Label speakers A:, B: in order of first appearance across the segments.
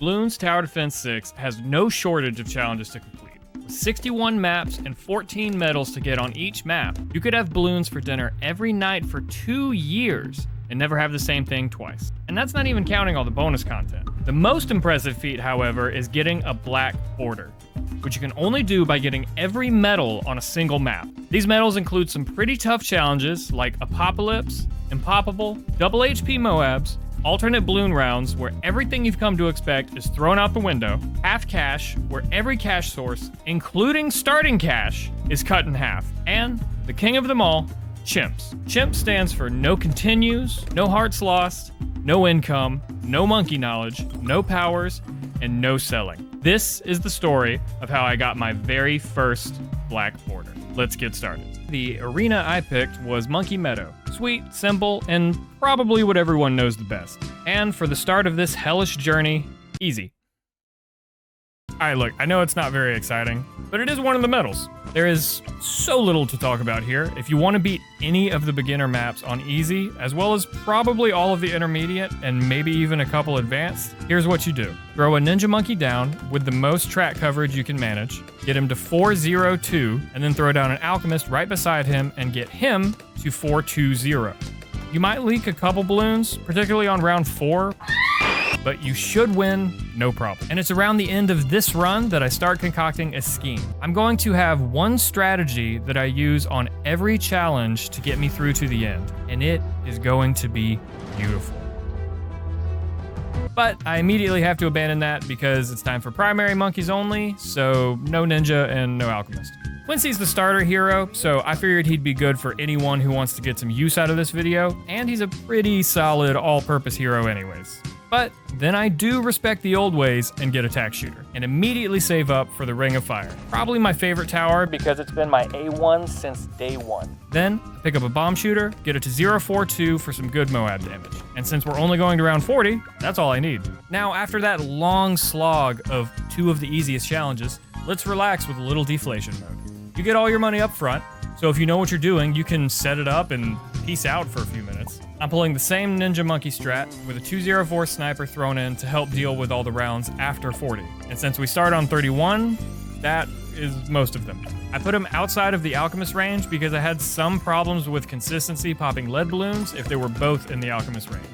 A: Bloons Tower Defense 6 has no shortage of challenges to complete. With 61 maps and 14 medals to get on each map, you could have balloons for dinner every night for 2 years and never have the same thing twice. And that's not even counting all the bonus content. The most impressive feat, however, is getting a black border, which you can only do by getting every medal on a single map. These medals include some pretty tough challenges like Apocalypse, Impoppable, Double HP Moabs, alternate balloon rounds where everything you've come to expect is thrown out the window, half cash where every cash source, including starting cash, is cut in half, and the king of them all, Chimps. Chimp stands for no continues, no hearts lost, no income, no monkey knowledge, no powers, and no selling. This is the story of how I got my very first black border. Let's get started. The arena I picked was Monkey Meadow. Sweet, simple, and probably what everyone knows the best. And for the start of this hellish journey, easy. Alright, look, I know it's not very exciting, but it is one of the medals. There is so little to talk about here. If you want to beat any of the beginner maps on easy, as well as probably all of the intermediate, and maybe even a couple advanced, here's what you do. Throw a ninja monkey down with the most track coverage you can manage, get him to 402, and then throw down an alchemist right beside him and get him to 420. You might leak a couple balloons, particularly on round 4, but you should win, no problem. And it's around the end of this run that I start concocting a scheme. I'm going to have one strategy that I use on every challenge to get me through to the end, and it is going to be beautiful. But I immediately have to abandon that because it's time for primary monkeys only, so no ninja and no alchemist. Quincy's the starter hero, so I figured he'd be good for anyone who wants to get some use out of this video, and he's a pretty solid all-purpose hero anyways. But then I do respect the old ways and get Attack Shooter, and immediately save up for the Ring of Fire. Probably my favorite tower because it's been my A1 since day one. Then, pick up a Bomb Shooter, get it to 042 for some good Moab damage. And since we're only going to round 40, that's all I need. Now, after that long slog of 2 of the easiest challenges, let's relax with a little deflation mode. You get all your money up front, so if you know what you're doing, you can set it up and peace out for a few minutes. I'm pulling the same Ninja Monkey strat with a 204 sniper thrown in to help deal with all the rounds after 40. And since we start on 31, that is most of them. I put him outside of the Alchemist range because I had some problems with consistency popping lead balloons if they were both in the Alchemist range.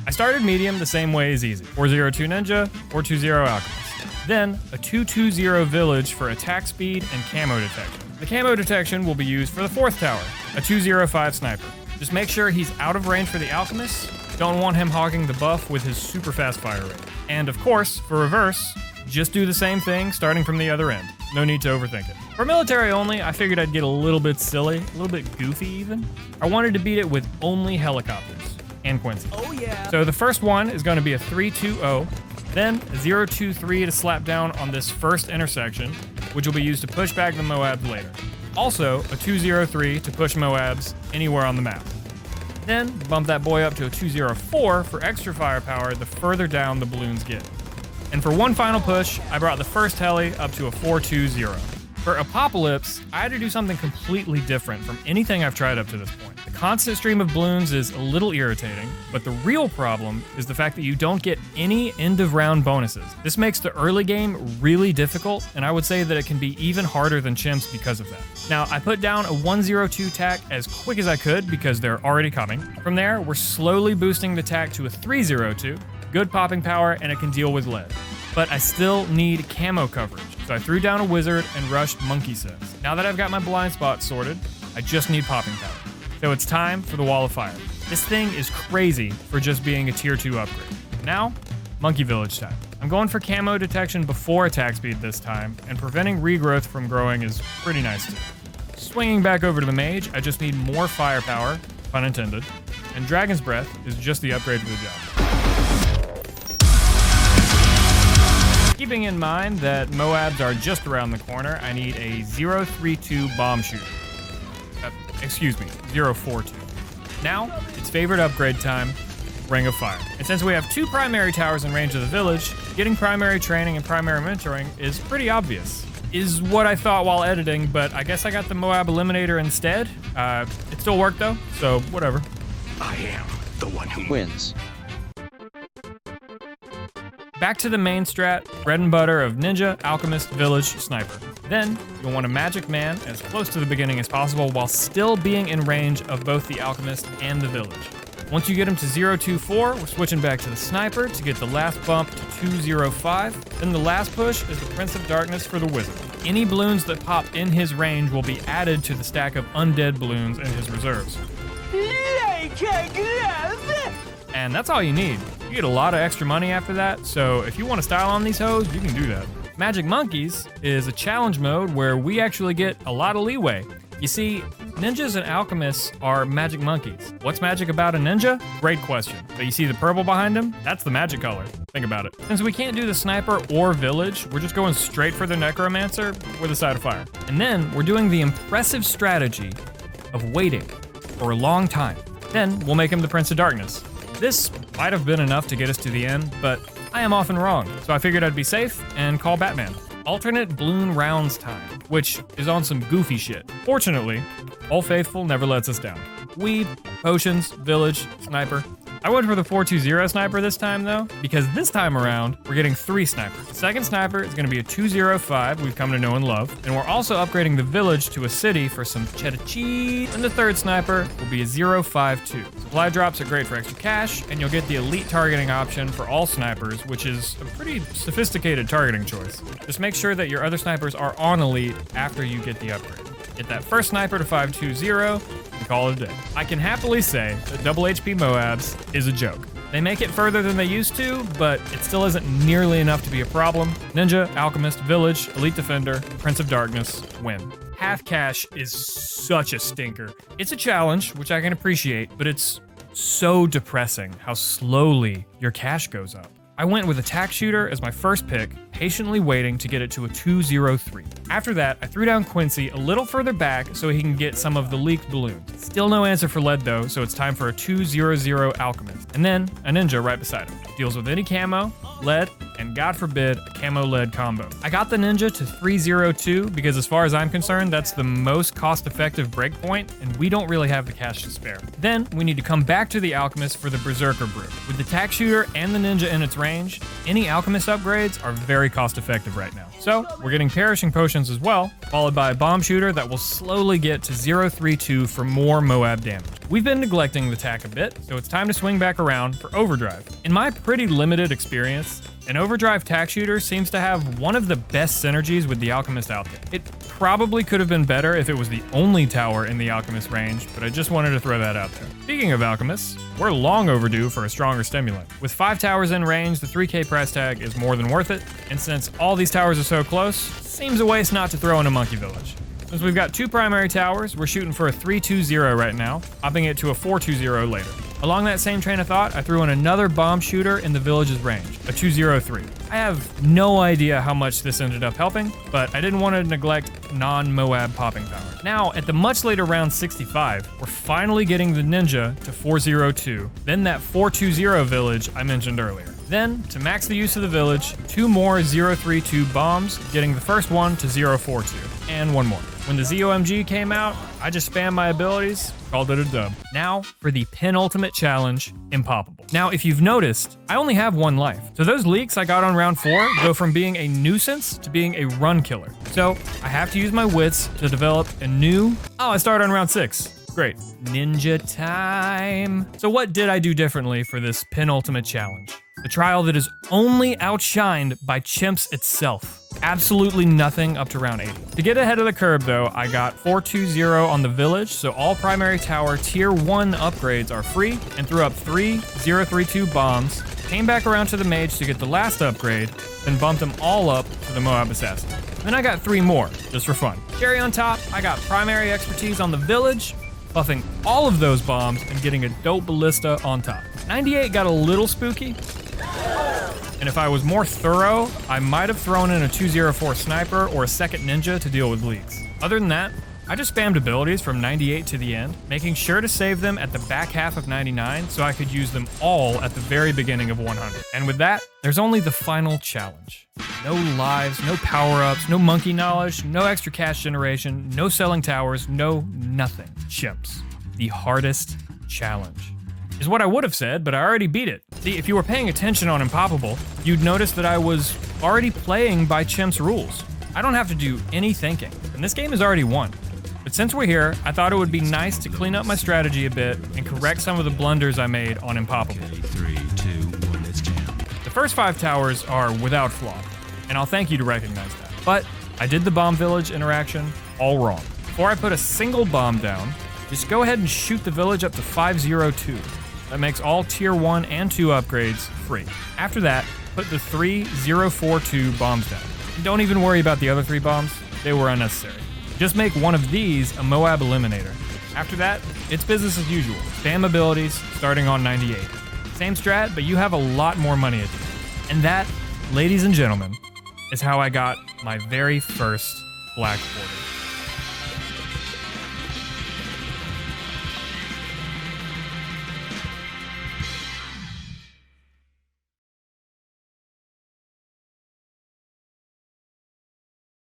A: I started medium the same way as easy. 402 Ninja, 420 Alchemist. Then, a 220 Village for attack speed and camo detection. The camo detection will be used for the 4th tower, a 205 Sniper. Just make sure he's out of range for the Alchemist. Don't want him hogging the buff with his super fast fire rate. And of course, for reverse, just do the same thing starting from the other end. No need to overthink it. For military only, I figured I'd get a little bit silly, a little bit goofy even. I wanted to beat it with only helicopters and Quincy. Oh yeah! So the first one is going to be a 320. Then a 023 to slap down on this first intersection, which will be used to push back the Moabs later. Also, a 203 to push Moabs anywhere on the map. Then, bump that boy up to a 204 for extra firepower the further down the balloons get. And for one final push, I brought the first heli up to a 420. For Apocalypse, I had to do something completely different from anything I've tried up to this point. The constant stream of balloons is a little irritating, but the real problem is the fact that you don't get any end-of-round bonuses. This makes the early game really difficult, and I would say that it can be even harder than Chimps because of that. Now, I put down a 102 tack as quick as I could because they're already coming. From there, we're slowly boosting the tack to a 302, good popping power, and it can deal with lead. But I still need camo coverage, so I threw down a wizard and rushed monkey sets. Now that I've got my blind spots sorted, I just need popping power. So it's time for the Wall of Fire. This thing is crazy for just being a tier 2 upgrade. Now, Monkey Village time. I'm going for camo detection before attack speed this time, and preventing regrowth from growing is pretty nice too. Swinging back over to the mage, I just need more firepower, pun intended, and Dragon's Breath is just the upgrade for the job. Keeping in mind that Moabs are just around the corner, I need a 032 bomb shooter. 042. Now, it's favorite upgrade time, Ring of Fire. And since we have 2 primary towers in range of the village, getting primary training and primary mentoring is pretty obvious. Is what I thought while editing, but I guess I got the Moab Eliminator instead. It still worked though, so whatever.
B: I am the one who
C: wins.
A: Back to the main strat, bread and butter of ninja, alchemist, village, sniper. Then, you'll want a magic man as close to the beginning as possible while still being in range of both the alchemist and the village. Once you get him to 024, we're switching back to the sniper to get the last bump to 205. Then the last push is the Prince of Darkness for the wizard. Any balloons that pop in his range will be added to the stack of undead balloons in his reserves. And that's all you need. You get a lot of extra money after that, so if you want to style on these hoes, you can do that. Magic Monkeys is a challenge mode where we actually get a lot of leeway. You see, ninjas and alchemists are magic monkeys. What's magic about a ninja? Great question. But you see the purple behind him? That's the magic color. Think about it. Since we can't do the sniper or village, we're just going straight for the necromancer with a side of fire. And then we're doing the impressive strategy of waiting for a long time. Then we'll make him the Prince of Darkness. This might have been enough to get us to the end, but I am often wrong, so I figured I'd be safe and call Batman. Alternate balloon rounds time, which is on some goofy shit. Fortunately, Old Faithful never lets us down. Weed, potions, village, sniper. I went for the 420 sniper this time though, because this time around, we're getting 3 snipers. The second sniper is gonna be a 205 we've come to know and love, and we're also upgrading the village to a city for some cheddar cheese, and the third sniper will be a 052. Supply drops are great for extra cash, and you'll get the elite targeting option for all snipers, which is a pretty sophisticated targeting choice. Just make sure that your other snipers are on elite after you get the upgrade. Get that first sniper to 520, and call it a day. I can happily say that double HP Moabs is a joke. They make it further than they used to, but it still isn't nearly enough to be a problem. Ninja, Alchemist, Village, Elite Defender, Prince of Darkness, win. Half cash is such a stinker. It's a challenge, which I can appreciate, but it's so depressing how slowly your cash goes up. I went with Attack Shooter as my first pick, patiently waiting to get it to a 203. After that, I threw down Quincy a little further back so he can get some of the leaked balloons. Still no answer for lead though, so it's time for a 200 Alchemist. And then a ninja right beside him. Deals with any camo, lead, and God forbid, a camo lead combo. I got the ninja to 302 because as far as I'm concerned, that's the most cost-effective breakpoint, and we don't really have the cash to spare. Then we need to come back to the Alchemist for the Berserker Brew. With the Attack Shooter and the ninja in its range, any Alchemist upgrades are very cost-effective right now. So we're getting Perishing Potions as well, followed by a Bomb Shooter that will slowly get to 032 for more Moab damage. We've been neglecting the attack a bit, so it's time to swing back around for Overdrive. In my pretty limited experience, an Overdrive Tack Shooter seems to have one of the best synergies with the Alchemist out there. It probably could have been better if it was the only tower in the Alchemist range, but I just wanted to throw that out there. Speaking of Alchemists, we're long overdue for a stronger stimulant. With 5 towers in range, the 3k price tag is more than worth it, and since all these towers are so close, seems a waste not to throw in a monkey village. Since we've got 2 primary towers, we're shooting for a 320 right now, upping it to a 420 later. Along that same train of thought, I threw in another bomb shooter in the village's range, a 203. I have no idea how much this ended up helping, but I didn't want to neglect non-Moab popping power. Now, at the much later round 65, we're finally getting the ninja to 402, then that 420 village I mentioned earlier. Then, to max the use of the village, 2 more 032 bombs, getting the first one to 042, and 1 more. When the ZOMG came out, I just spammed my abilities, called it a dub. Now, for the penultimate challenge, Impoppable. Now, if you've noticed, I only have 1 life. So those leaks I got on round 4 go from being a nuisance to being a run killer. So, I have to use my wits to develop a new... Oh, I started on round 6. Great. Ninja time. So what did I do differently for this penultimate challenge? The trial that is only outshined by Chimps itself. Absolutely nothing up to round 80. To get ahead of the curve though, I got 420 on the village, so all primary tower tier 1 upgrades are free, and threw up 3 032 bombs, came back around to the mage to get the last upgrade, then bumped them all up to the Moab assassin. Then I got 3 more, just for fun. Cherry on top, I got primary expertise on the village, buffing all of those bombs and getting a dope ballista on top. 98 got a little spooky, and if I was more thorough, I might have thrown in a 204 sniper or a second ninja to deal with leaks. Other than that, I just spammed abilities from 98 to the end, making sure to save them at the back half of 99 so I could use them all at the very beginning of 100. And with that, there's only the final challenge. No lives, no power-ups, no monkey knowledge, no extra cash generation, no selling towers, no nothing. Chimps. The hardest challenge. is what I would have said, but I already beat it. See, if you were paying attention on Impoppable, you'd notice that I was already playing by Chimp's rules. I don't have to do any thinking, and this game is already won. But since we're here, I thought it would be nice to clean up my strategy a bit and correct some of the blunders I made on Impoppable.
B: Okay, 3, 2, 1, let's jam.
A: The first 5 towers are without flaw, and I'll thank you to recognize that. But I did the bomb village interaction all wrong. Before I put a single bomb down, just go ahead and shoot the village up to 502. That makes all tier 1 and 2 upgrades free. After that, put the 3042 bombs down. And don't even worry about the other 3 bombs, they were unnecessary. Just make one of these a Moab Eliminator. After that, it's business as usual. Spam abilities starting on 98. Same strat, but you have a lot more money at the end. And that, ladies and gentlemen, is how I got my very first Black Border.